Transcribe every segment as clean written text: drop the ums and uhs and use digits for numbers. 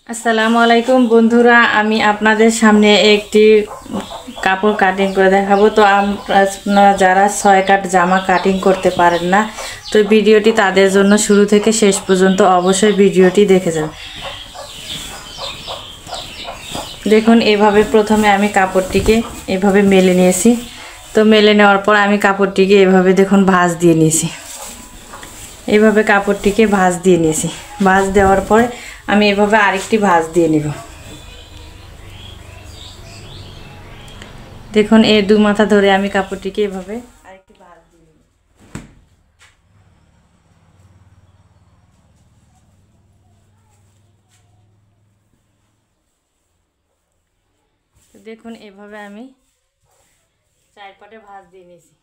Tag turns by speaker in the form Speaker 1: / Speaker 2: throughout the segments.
Speaker 1: আসসালামু আলাইকুম বন্ধুরা, আমি আপনাদের সামনে একটি কাপড় কাটিং করে দেখাবো। তো আপনারা যারা 6 কাট জামা কাটিং করতে পারেন না, তো ভিডিওটি তাদের জন্য শুরু থেকে শেষ পর্যন্ত অবশ্যই ভিডিওটি দেখে যান। দেখুন, এভাবে প্রথমে আমি কাপড়টিকে এভাবে মেলে নিয়েছি। তো মেলে নেওয়ার পর আমি কাপড়টিকে এভাবে দেখুন ভাঁজ দিয়ে নিয়েছি। এইভাবে কাপড়টিকে ভাঁজ দিয়ে নিয়েছি। ভাঁজ দেওয়ার পরে আমি এভাবে আরেকটি ভাঁজ দিয়ে নিব। দেখুন, এই দু মাথা ধরে আমি কাপড়টিকে এভাবে আরেকটি ভাঁজ দিয়ে নিব। দেখুন, এভাবে আমি 4 পাটে ভাঁজ দিয়ে নিয়েছি।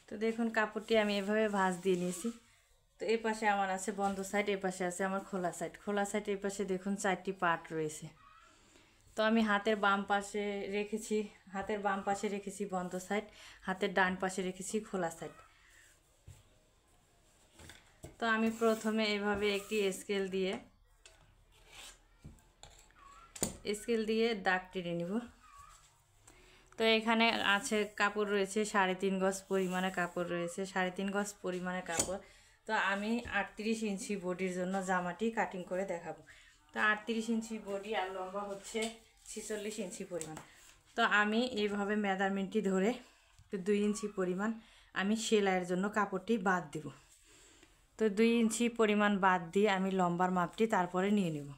Speaker 1: তো দেখুন, কাপড়টি আমি এভাবে ভাঁজ দিয়ে নিয়েছি। তো এই পাশে আমার আছে বন্ধ সাইড, এই পাশে আছে আমার খোলা সাইড। খোলা সাইড এই পাশে দেখুন 4টি পার্ট রয়েছে। তো আমি হাতের বাম পাশে রেখেছি বন্ধ সাইড, হাতের ডান পাশে রেখেছি খোলা সাইড। তো আমি প্রথমে এভাবে একটি স্কেল দিয়ে দাগ টেনে নিব। তো এখানে আছে কাপড় রয়েছে 3.5 গজ পরিমাণে কাপড় রয়েছে, 3.5 গজ পরিমাণে কাপড়। তো আমি 38 ইঞ্চি বডির জন্য জামাটি কাটিং করে দেখাবো। তো 38 ইঞ্চি বডি আর লম্বা হচ্ছে 46 ইঞ্চি পরিমাণ। তো আমি এইভাবে মেজারমেন্টটি ধরে 2 ইঞ্চি পরিমাণ আমি সেলাইয়ের জন্য কাপড়টি বাদ দিব। তো 2 ইঞ্চি পরিমাণ বাদ দিয়ে আমি লম্বার মাপটি তারপরে নিয়ে নেব।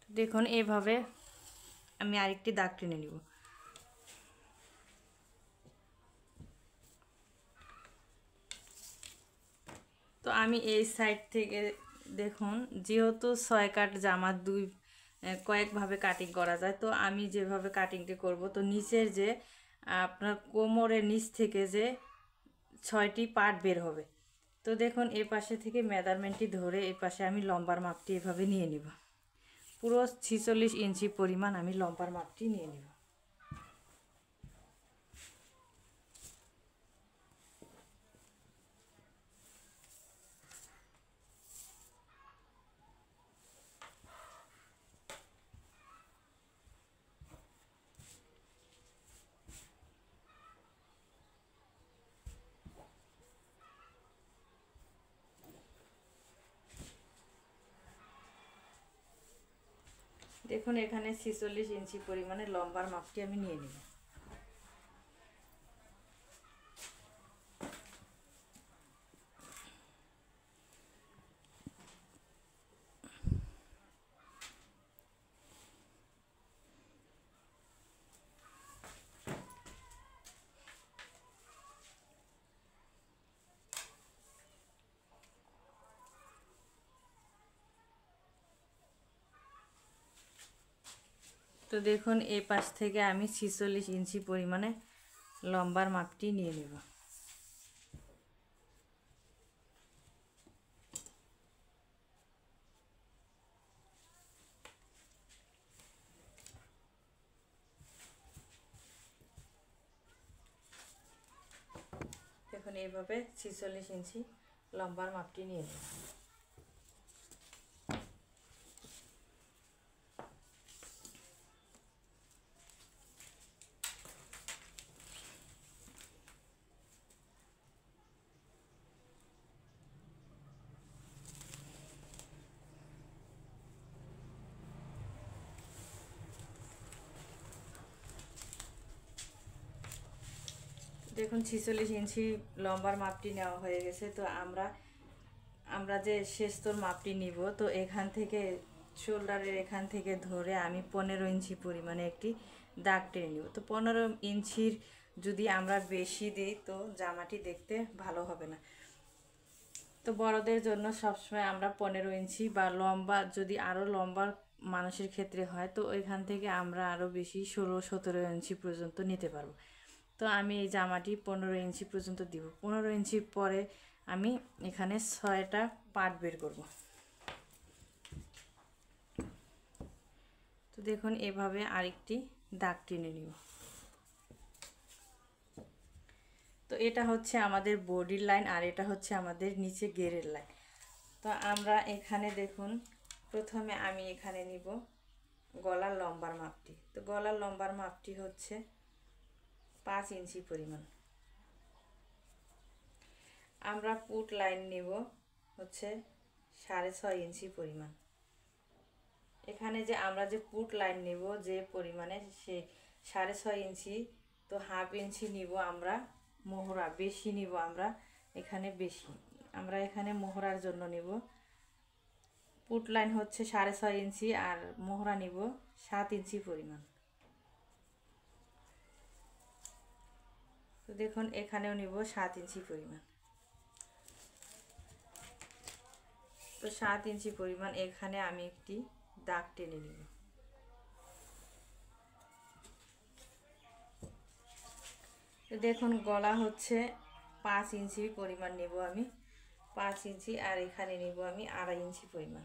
Speaker 1: দেখুন, এইভাবে আমি আরেকটি দাগ টেনে নিব। তো আমি এই সাইড থেকে দেখুন, যেহেতু 6 কাট জামা কয়েকভাবে কাটিং করা যায়, তো আমি যেভাবে কাটিংটি করব, তো নিচের যে আপনার কোমরের নিচ থেকে যে 6টি পার্ট বের হবে। তো দেখুন, এই পাশে থেকে মেজারমেন্টটি ধরে এই পাশে আমি লম্বার মাপটি এভাবে নিয়ে নিব। পুরো 46 ইঞ্চি পরিমাণ আমি লম্বার মাপটি নিয়ে নিব। দেখুন, এখানে 46 ইঞ্চি পরিমাণে লম্বার মাপটি আমি নিয়ে নিব। তো দেখুন, এই পাশ থেকে আমি 46 ইঞ্চি পরিমাণে লম্বার মাপটি নিয়ে নেব। দেখুন, এইভাবে 46 ইঞ্চি লম্বার মাপটি নিয়ে নেব। দেখুন 46 ইঞ্চি লম্বার মাপটি নেওয়া হয়ে গেছে। তো আমরা যে শেষতর মাপটি নিব, তো এখান থেকে শোল্ডারের এখান থেকে ধরে আমি 15 ইঞ্চি পরিমাণে একটি দাগ টেনে নিব। তো 15 ইঞ্চির যদি আমরা বেশি দিই তো জামাটি দেখতে ভালো হবে না। তো বড়দের জন্য সবসময় আমরা 15 ইঞ্চি বা লম্বা, যদি আরও লম্বা মানুষের ক্ষেত্রে হয় তো ওইখান থেকে আমরা আরও বেশি 16-17 ইঞ্চি পর্যন্ত নিতে পারবো। তো আমি এই জামাটি 15 ইঞ্চি পর্যন্ত দিব। 15 ইঞ্চি পরে আমি এখানে 6টা পার্ট বের করব। তো দেখুন এভাবে আরেকটি দাগ টেনে নিব। তো এটা হচ্ছে আমাদের বডির লাইন আর এটা হচ্ছে আমাদের নিচে গেরের লাইন। তো আমরা এখানে দেখুন প্রথমে আমি এখানে নিব গলার লম্বার মাপটি। তো গলার লম্বার মাপটি হচ্ছে 5 ইঞ্চি পরিমাণ। আমরা পুট লাইন নিব হচ্ছে 6.5 ইঞ্চি পরিমাণ। এখানে যে আমরা যে পুট লাইন নিব যে পরিমাণে সে 6.5 ইঞ্চি, তো হাফ ইঞ্চি নিব আমরা মোহরা, বেশি নিব আমরা এখানে বেশি। আমরা এখানে মোহরার জন্য নিব, পুট লাইন হচ্ছে 6.5 ইঞ্চি আর মোহরা নিব 7 ইঞ্চি পরিমাণ। তো দেখুন এখানেও নিব 7 ইঞ্চি পরিমাণ। তো 7 ইঞ্চি পরিমাণ এখানে আমি একটি দাগ টেনে নিব। তো দেখুন গলা হচ্ছে 5 ইঞ্চি পরিমাণ নেব আমি, 5 ইঞ্চি, আর এখানে নেব আমি 2.5 ইঞ্চি পরিমাণ।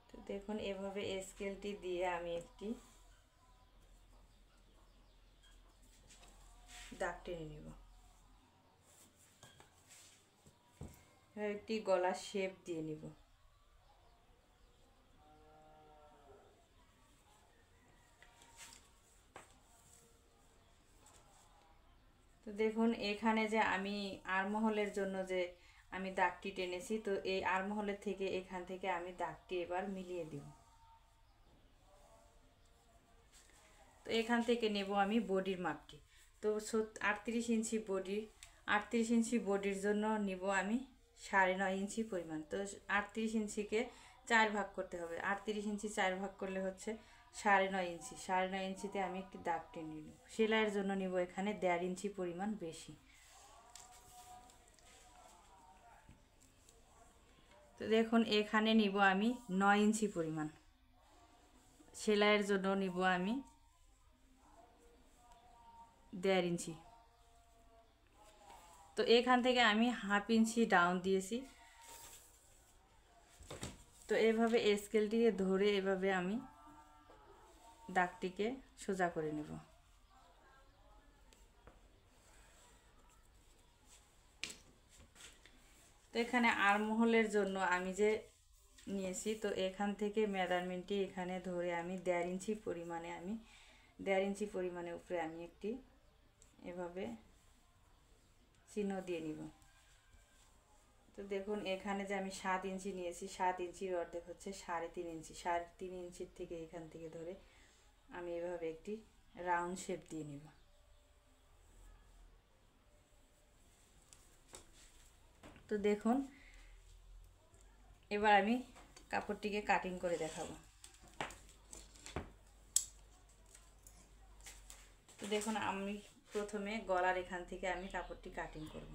Speaker 1: তো দেখুন এভাবে স্কেলটি দিয়ে আমি একটি দাগ টেনে নিব। একটি গলার শেপ দিয়ে নিব। তো দেখুন এখানে যে আমি আরমহলের জন্য যে আমি দাগটি টেনেছি, তো এই আরমহলের থেকে এখান থেকে আমি দাগটি এবার মিলিয়ে দিব। তো এখান থেকে নেব আমি বডির মাপটি। তো 38 ইঞ্চি বডি, 38 ইঞ্চি বডির জন্য নিব আমি 9.5 ইঞ্চি পরিমাণ। তো 38 ইঞ্চিকে 4 ভাগ করতে হবে। 38 ইঞ্চি 4 ভাগ করলে হচ্ছে 9.5 ইঞ্চি। 9.5 ইঞ্চিতে আমি একটি দাগ টেনে নিব। সেলাইয়ের জন্য নিব এখানে 1.5 ইঞ্চি পরিমাণ বেশি। তো দেখুন এখানে নিব আমি 9 ইঞ্চি পরিমাণ। সেলাইয়ের জন্য নিব আমি 1.5 ইঞ্চি। তো এখান থেকে আমি হাফ ইঞ্চি ডাউন দিয়েছি। তো এভাবে স্কেলটিকে ধরে এভাবে আমি দাগটিকে সোজা করে নেব। তো এখানে আরমহলের জন্য আমি যে নিয়েছি, তো এখান থেকে মেজারমেন্টটি এখানে ধরে আমি 1.5 ইঞ্চি পরিমাণে আমি 1.5 ইঞ্চি পরিমাণে উপরে আমি একটি এভাবে চিহ্ন দিয়ে নিব। তো দেখুন এখানে যে আমি 7 ইঞ্চি নিয়েছি, 7 ইঞ্চির অর্ধেক হচ্ছে 3.5 ইঞ্চি। 3.5 ইঞ্চির থেকে এখান থেকে ধরে আমি এভাবে একটি রাউন্ড শেপ দিয়ে নিব। তো দেখুন এবার আমি কাপড়টিকে কাটিং করে দেখাবো। তো দেখুন আমি প্রথমে গলার এখান থেকে আমি কাপড়টি কাটিং করব।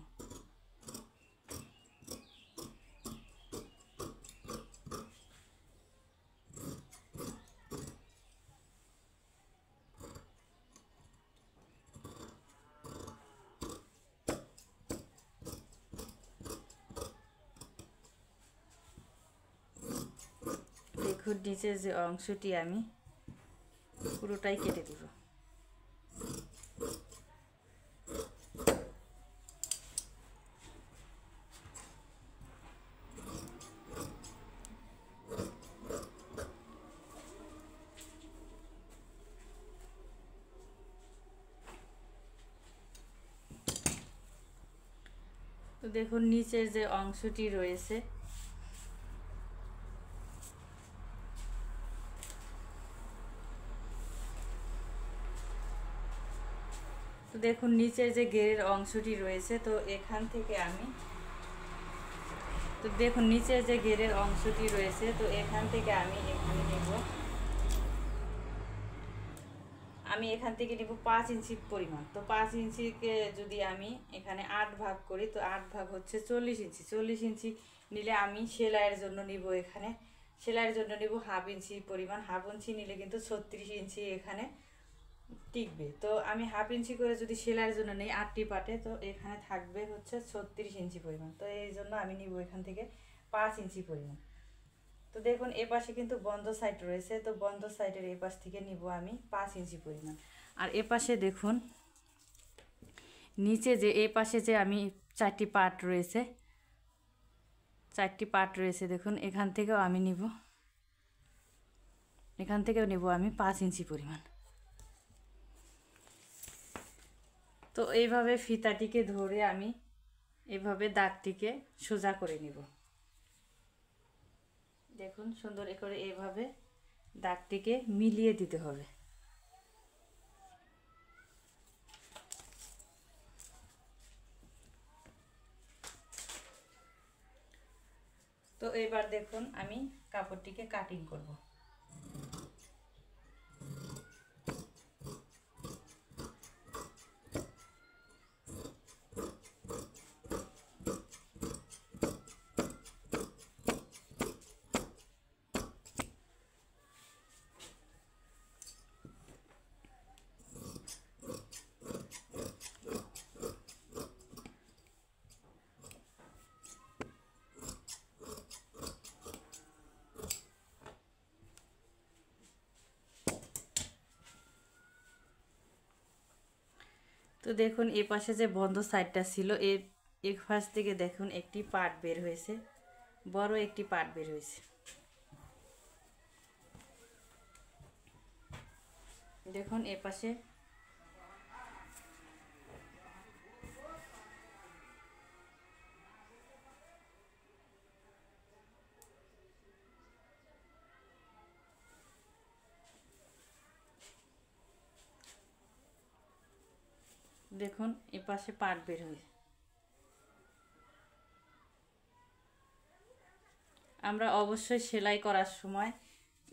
Speaker 1: দেখুন নিচের যে অংশটি আমি পুরোটাই কেটে দেব। তো দেখুন নিচের যে অংশটি রয়েছে তো দেখুন নিচের যে ঘেরের অংশটি রয়েছে, তো এখান থেকে আমি দেখুন নিচের যে ঘেরের অংশটি রয়েছে, তো এখান থেকে আমি এখানে নেব, আমি এখান থেকে নেব 5 ইঞ্চি পরিমাণ। তো 5 ইঞ্চিকে যদি আমি এখানে 8 ভাগ করি, তো 8 ভাগ হচ্ছে 40 ইঞ্চি। 40 ইঞ্চি নিলে আমি সেলাইয়ের জন্য নিব, এখানে সেলাইয়ের জন্য নেব হাফ ইঞ্চি পরিমাণ। হাফ ইঞ্চি নিলে কিন্তু 36 ইঞ্চি এখানে টিকবে। তো আমি হাফ ইঞ্চি করে যদি সেলাইয়ের জন্য নেই 8টি পাটে, তো এখানে থাকবে হচ্ছে 36 ইঞ্চি পরিমাণ। তো এই জন্য আমি নিব এখান থেকে 5 ইঞ্চি পরিমাণ। তো দেখুন এ পাশে কিন্তু বন্ধ সাইড রয়েছে, তো বন্ধ সাইডের এই পাশ থেকে নিব আমি 5 ইঞ্চি পরিমাণ। আর এ পাশে দেখুন নিচে যে এই পাশে যে আমি 4টি পার্ট রয়েছে, 4টি পার্ট রয়েছে, দেখুন এখান থেকেও আমি নিব, এখান থেকেও নেব আমি 5 ইঞ্চি পরিমাণ। তো এইভাবে ফিতাটিকে ধরে আমি এইভাবে দাগটিকে সোজা করে নিব। দেখুন সুন্দর করে এইভাবে দাগটিকে মিলিয়ে দিতে হবে। তো এবার দেখুন আমি কাপড়টিকে কাটিং করব। তো দেখুন এই পাশে যে বন্ধ সাইডটা ছিল, এর এক পাশ থেকে দেখুন একটি পার্ট বের হয়েছে, বড় একটি পার্ট বের হয়েছে। দেখুন এ পাশে দেখুন এ পাশে পার্ট বের হয়েছে। আমরা অবশ্যই সেলাই করার সময়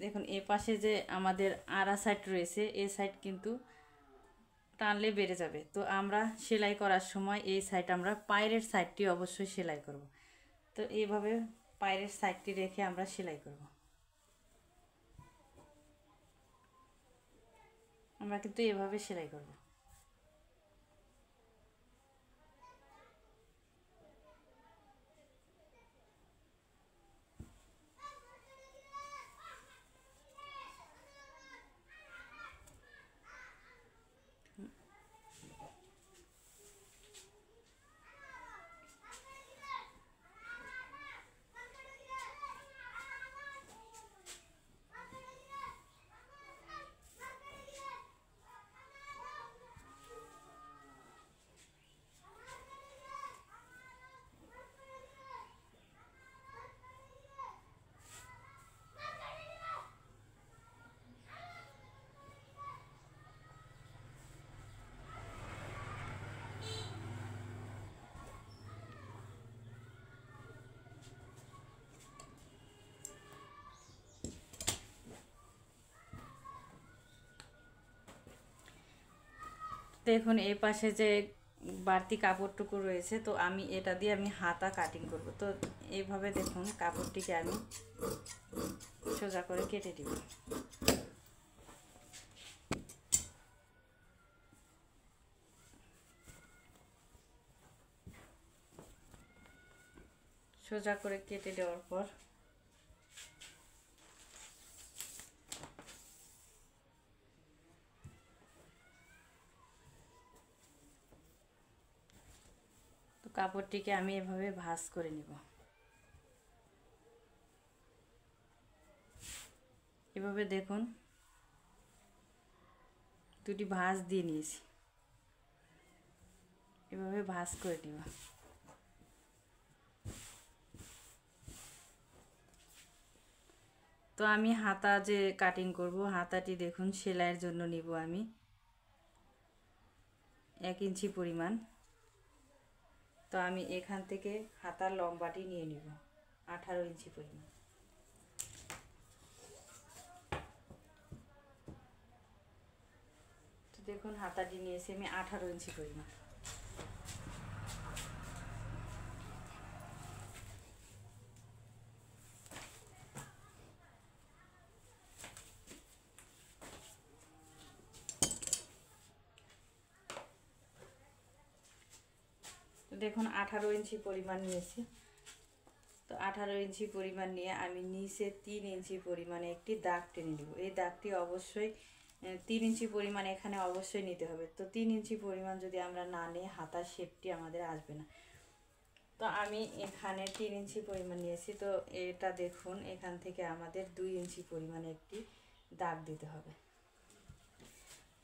Speaker 1: দেখুন এ পাশে যে আমাদের আড়া সাইড রয়েছে, এই সাইড কিন্তু টানলে বেড়ে যাবে। তো আমরা সেলাই করার সময় এই সাইড আমরা পায়ের সাইডটি অবশ্যই সেলাই করব। তো এইভাবে পায়ের সাইডটি রেখে আমরা সেলাই করব। আমরা কিন্তু এভাবে সেলাই করব। দেখুন এই পাশে যে বাড়তি কাপড়টুকু রয়েছে, তো আমি এটা দিয়ে আমি হাতা কাটিং করব। তো এইভাবে দেখুন কাপড়টিকে আমি সোজা করে কেটে দিব। সোজা করে কেটে দেওয়ার পর তো কাপড়টিকে আমি এভাবে ভাঁজ করে নিব। এভাবে দেখুন দুটি ভাঁজ দিয়ে নিয়েছি, এভাবে ভাঁজ করে নিব। তো আমি হাতা যে কাটিং করব, হাতাটি দেখুন সেলাইয়ের জন্য নিব আমি 1 ইঞ্চি পরিমাণ। তো আমি এখান থেকে হাতার লম্বাটি নিয়ে নিব 18 ইঞ্চি পরিমাণ। তো দেখুন হাতাটি নিয়েছি আমি 18 ইঞ্চি পরিমাণ। দেখুন 18 ইঞ্চি পরিমাণ নিয়েছি। তো 18 ইঞ্চি পরিমাণ নিয়ে আমি নিচে 3 ইঞ্চি পরিমাণে একটি দাগ টেনে নেব। এই দাগটি অবশ্যই 3 ইঞ্চি পরিমাণ এখানে অবশ্যই নিতে হবে। তো 3 ইঞ্চি পরিমাণ যদি আমরা না নিই হাতার শেপটি আমাদের আসবে না। তো আমি এখানে 3 ইঞ্চি পরিমাণ নিয়েছি। তো এটা দেখুন এখান থেকে আমাদের 2 ইঞ্চি পরিমাণে একটি দাগ দিতে হবে।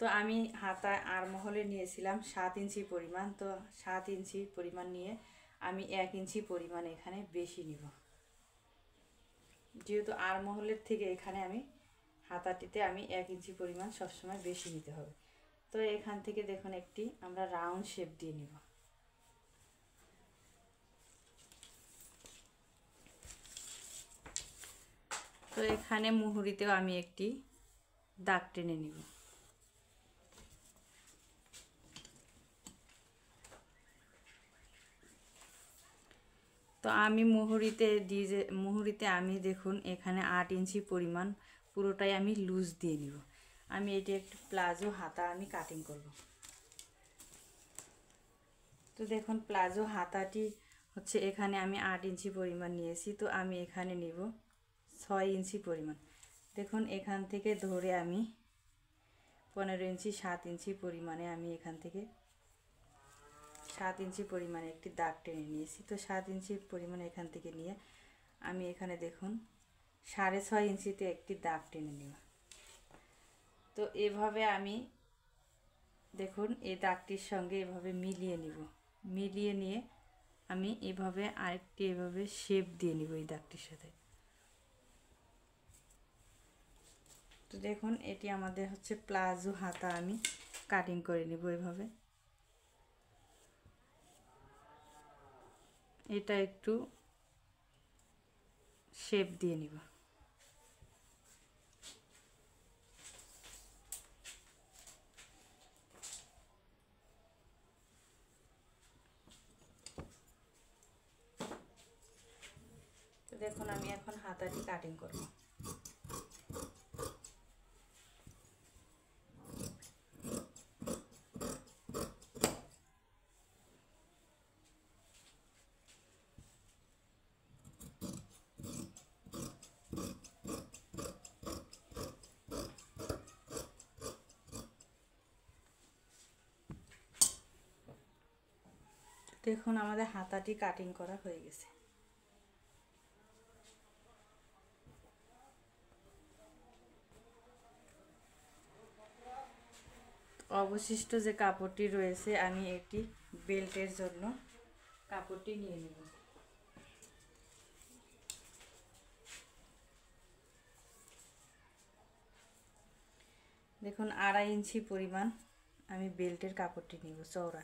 Speaker 1: তো আমি হাতায় আরমহলে নিয়েছিলাম 7 ইঞ্চি পরিমাণ। তো 7 ইঞ্চি পরিমাণ নিয়ে আমি 1 ইঞ্চি পরিমাণ এখানে বেশি নিব, যেহেতু আরমহলের থেকে এখানে আমি হাতাটিতে আমি 1 ইঞ্চি পরিমাণ সবসময় বেশি নিতে হবে। তো এখান থেকে দেখুন একটি আমরা রাউন্ড শেপ দিয়ে নিব। তো এখানে মুহুরিতেও আমি একটি দাগ টেনে নিব। তো আমি মুহুরিতে আমি দেখুন এখানে 8 ইঞ্চি পরিমাণ পুরোটাই আমি লুজ দিয়ে নিব। আমি এটি একটি প্লাজো হাতা আমি কাটিং করব। তো দেখুন প্লাজো হাতাটি হচ্ছে এখানে আমি 8 ইঞ্চি পরিমাণ নিয়েছি। তো আমি এখানে নিব 6 ইঞ্চি পরিমাণ। দেখুন এখান থেকে ধরে আমি 15 ইঞ্চি 7 ইঞ্চি পরিমাণে আমি এখান থেকে 7 ইঞ্চি পরিমাণে একটি দাগ টেনে নিয়েছি। তো 7 ইঞ্চি পরিমাণে এখান থেকে নিয়ে আমি এখানে দেখুন 6.5 ইঞ্চিতে একটি দাগ টেনে নিব। তো এভাবে আমি দেখুন এই দাগটির সঙ্গে এভাবে মিলিয়ে নিব। মিলিয়ে নিয়ে আমি এভাবে আরেকটি এভাবে শেপ দিয়ে নিব এই দাগটির সাথে। তো দেখুন এটি আমাদের হচ্ছে প্লাজো হাতা আমি কাটিং করে নিব এভাবে। এটা একটু শেপ দিয়ে নিব। তো দেখুন আমি এখন হাতাটি কাটিং করব। দেখুন আমাদের হাতাটি কাটিং করা হয়ে গেছে। অবশিষ্ট যে কাপড়টি রয়েছে আমি একটি বেল্টের জন্য কাপড়টি নিয়ে নেব। দেখুন 2.5 ইঞ্চি পরিমাণ আমি বেল্টের কাপড়টি নিব চওড়া।